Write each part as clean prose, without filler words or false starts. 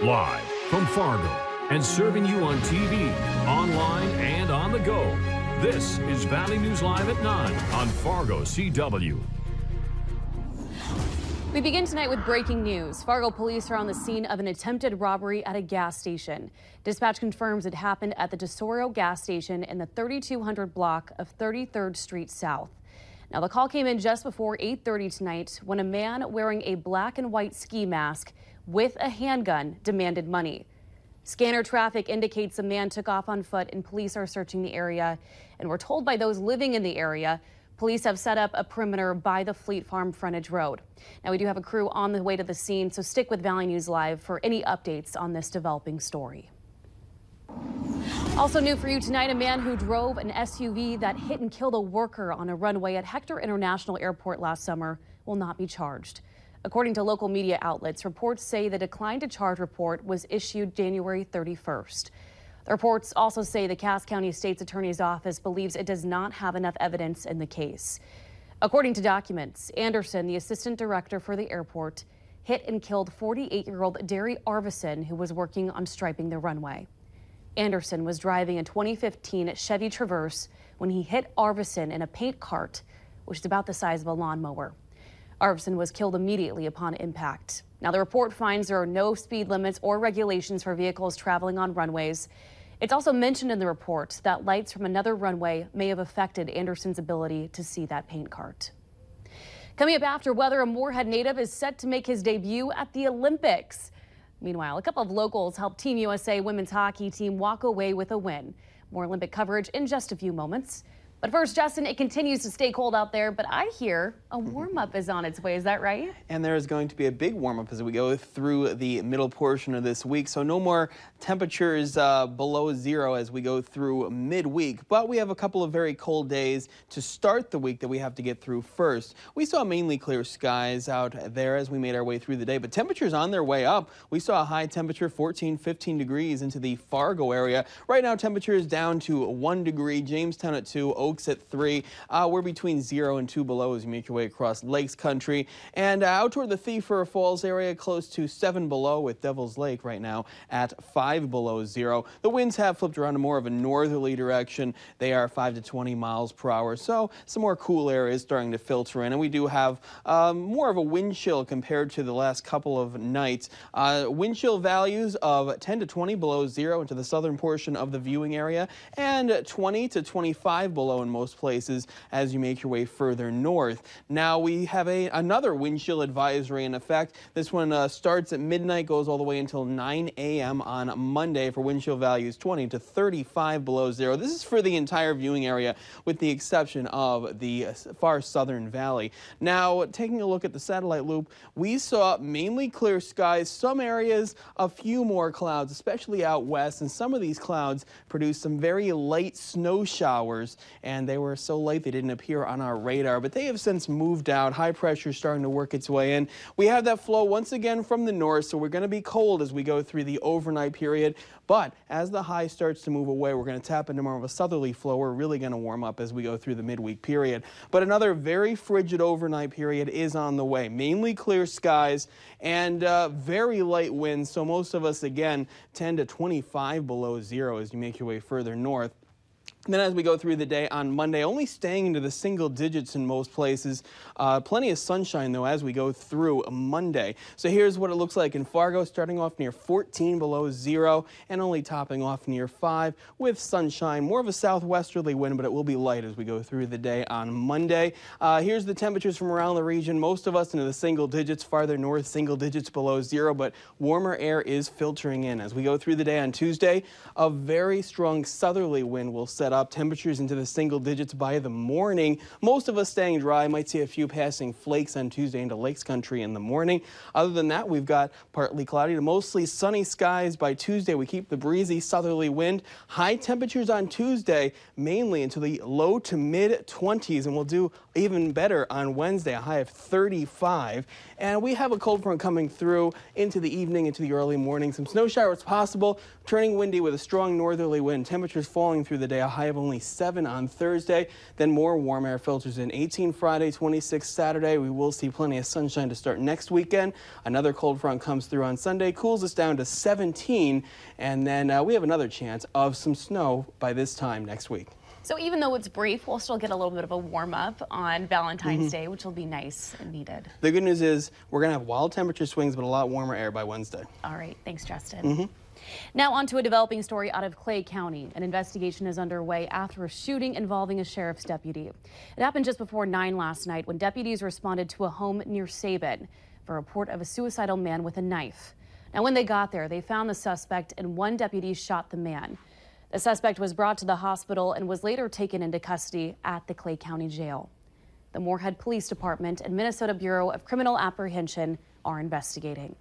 Live from Fargo and serving you on TV, online, and on the go. This is Valley News Live at 9 on Fargo CW. We begin tonight with breaking news. Fargo police are on the scene of an attempted robbery at a gas station. Dispatch confirms it happened at the Tesoro gas station in the 3200 block of 33rd Street South. Now, the call came in just before 8:30 tonight when a man wearing a black and white ski mask with a handgun demanded money. Scanner traffic indicates the man took off on foot and police are searching the area. And we're told by those living in the area, police have set up a perimeter by the Fleet Farm frontage road. Now, we do have a crew on the way to the scene, so stick with Valley News Live for any updates on this developing story. Also new for you tonight, a man who drove an SUV that hit and killed a worker on a runway at Hector International Airport last summer will not be charged. According to local media outlets, reports say the decline to charge report was issued January 31st. The reports also say the Cass County State's Attorney's Office believes it does not have enough evidence in the case. According to documents, Anderson, the assistant director for the airport, hit and killed 48-year-old Derry Arvison, who was working on striping the runway. Anderson was driving a 2015 Chevy Traverse when he hit Arvison in a paint cart, which is about the size of a lawnmower. Arvison was killed immediately upon impact. Now, the report finds there are no speed limits or regulations for vehicles traveling on runways. It's also mentioned in the report that lights from another runway may have affected Anderson's ability to see that paint cart. Coming up after weather, a Moorhead native is set to make his debut at the Olympics. Meanwhile, a couple of locals helped Team USA women's hockey team walk away with a win. More Olympic coverage in just a few moments. But first, Justin, it continues to stay cold out there, but I hear a warm-up is on its way. Is that right? And there is going to be a big warm-up as we go through the middle portion of this week. So no more temperatures below zero as we go through midweek. But we have a couple of very cold days to start the week that we have to get through first. We saw mainly clear skies out there as we made our way through the day, but temperatures on their way up. We saw a high temperature, 15 degrees into the Fargo area. Right now, temperature is down to 1 degree, Jamestown at 2, Oaks at 3. We're between 0 and 2 below as you make your way across Lakes Country. And out toward the Thief River Falls area, close to 7 below with Devil's Lake right now at 5 below 0. The winds have flipped around to more of a northerly direction. They are 5 to 20 miles per hour. So some more cool air is starting to filter in. And we do have more of a wind chill compared to the last couple of nights. Wind chill values of 10 to 20 below 0 into the southern portion of the viewing area and 20 to 25 below in most places as you make your way further north. Now we have another wind chill advisory in effect. This one starts at midnight, goes all the way until 9 a.m. on Monday for wind chill values 20 to 35 below 0. This is for the entire viewing area with the exception of the far southern valley. Now, taking a look at the satellite loop, we saw mainly clear skies, some areas a few more clouds, especially out west, and some of these clouds produced some very light snow showers, and they were so light they didn't appear on our radar, but they have since moved out. High pressure starting to work its way in. We have that flow once again from the north, so we're going to be cold as we go through the overnight period, but as the high starts to move away, we're going to tap into more of a southerly flow. We're really going to warm up as we go through the midweek period. But another very frigid overnight period is on the way. Mainly clear skies and very light winds, so most of us, again, 10 to 25 below 0 as you make your way further north. And then as we go through the day on Monday, only staying into the single digits in most places. Plenty of sunshine, though, as we go through Monday. So here's what it looks like in Fargo, starting off near 14 below 0 and only topping off near 5 with sunshine. More of a southwesterly wind, but it will be light as we go through the day on Monday. Here's the temperatures from around the region. Most of us into the single digits, farther north, single digits below 0, but warmer air is filtering in. As we go through the day on Tuesday, a very strong southerly wind will set up. Temperatures into the single digits by the morning. Most of us staying dry. Might see a few passing flakes on Tuesday into Lakes Country in the morning. Other than that, we've got partly cloudy to mostly sunny skies by Tuesday. We keep the breezy southerly wind. High temperatures on Tuesday, mainly into the low to mid 20s, and we'll do even better on Wednesday, a high of 35. And we have a cold front coming through into the evening, into the early morning. Some snow showers possible, turning windy with a strong northerly wind. Temperatures falling through the day, a high high of only 7 on Thursday. Then more warm air filters in, 18 Friday, 26 Saturday. We will see plenty of sunshine to start next weekend. Another cold front comes through on Sunday, cools us down to 17, and then we have another chance of some snow by this time next week. So even though it's brief, we'll still get a little bit of a warm up on Valentine's Day, which will be nice and needed. The good news is we're going to have wild temperature swings, but a lot warmer air by Wednesday. All right. Thanks, Justin. Now on to a developing story out of Clay County. An investigation is underway after a shooting involving a sheriff's deputy. It happened just before 9 last night when deputies responded to a home near Sabin for a report of a suicidal man with a knife. Now when they got there, they found the suspect and one deputy shot the man. The suspect was brought to the hospital and was later taken into custody at the Clay County Jail. The Moorhead Police Department and Minnesota Bureau of Criminal Apprehension are investigating.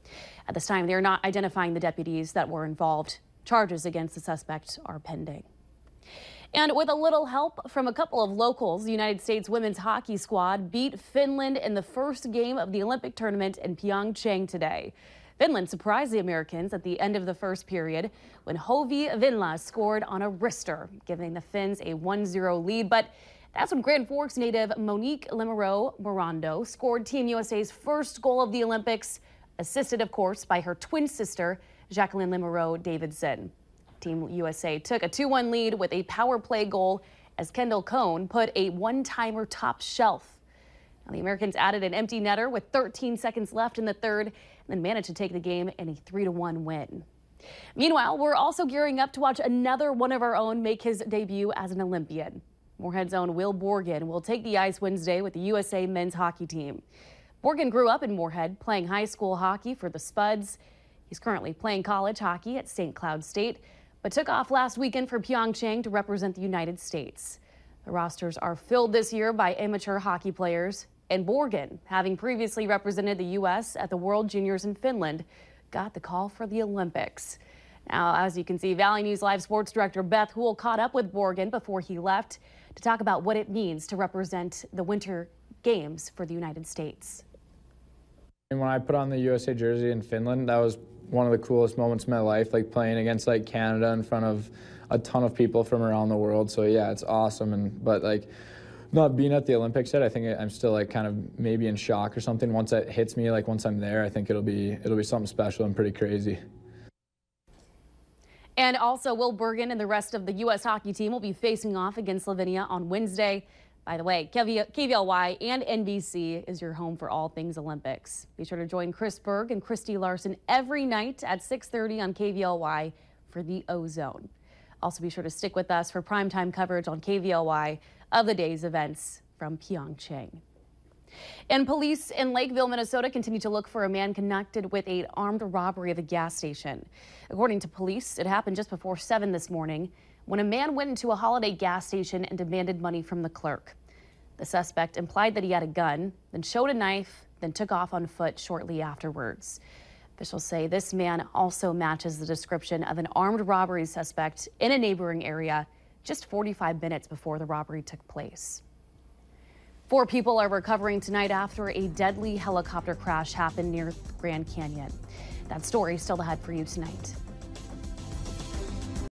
At this time, they are not identifying the deputies that were involved. Charges against the suspect are pending. And with a little help from a couple of locals, the United States women's hockey squad beat Finland in the first game of the Olympic tournament in Pyeongchang today. Finland surprised the Americans at the end of the first period when Hovi Vinla scored on a wrister, giving the Finns a 1-0 lead. But that's when Grand Forks native Monique Lemereau-Morando scored Team USA's first goal of the Olympics, assisted, of course, by her twin sister, Jacqueline Lemereau-Davidson. Team USA took a 2-1 lead with a power play goal as Kendall Cone put a one-timer top shelf. Now, the Americans added an empty netter with 13 seconds left in the third and then managed to take the game in a 3-1 win. Meanwhile, we're also gearing up to watch another one of our own make his debut as an Olympian. Moorhead's own Will Borgen will take the ice Wednesday with the USA men's hockey team. Borgen grew up in Moorhead, playing high school hockey for the Spuds. He's currently playing college hockey at St. Cloud State, but took off last weekend for Pyeongchang to represent the United States. The rosters are filled this year by amateur hockey players, and Borgen, having previously represented the U.S. at the World Juniors in Finland, got the call for the Olympics. Now, as you can see, Valley News Live sports director Beth Houle caught up with Borgen before he left to talk about what it means to represent the Winter Games for the United States. And when I put on the USA jersey in Finland, that was one of the coolest moments of my life, like playing against like Canada in front of a ton of people from around the world. So yeah, it's awesome. But like not being at the Olympics yet, I think I'm still like kind of maybe in shock or something. Once it hits me, like once I'm there, I think it'll be something special and pretty crazy. And also, Will Borgen and the rest of the U.S. hockey team will be facing off against Slovenia on Wednesday. By the way, KVLY and NBC is your home for all things Olympics. Be sure to join Chris Berg and Christy Larson every night at 6:30 on KVLY for the O-Zone. Also, be sure to stick with us for primetime coverage on KVLY of the day's events from Pyeongchang. And police in Lakeville, Minnesota continue to look for a man connected with an armed robbery of a gas station. According to police, it happened just before 7 this morning when a man went into a Holiday gas station and demanded money from the clerk. The suspect implied that he had a gun, then showed a knife, then took off on foot shortly afterwards. Officials say this man also matches the description of an armed robbery suspect in a neighboring area just 45 minutes before the robbery took place. 4 people are recovering tonight after a deadly helicopter crash happened near Grand Canyon. That story is still ahead for you tonight.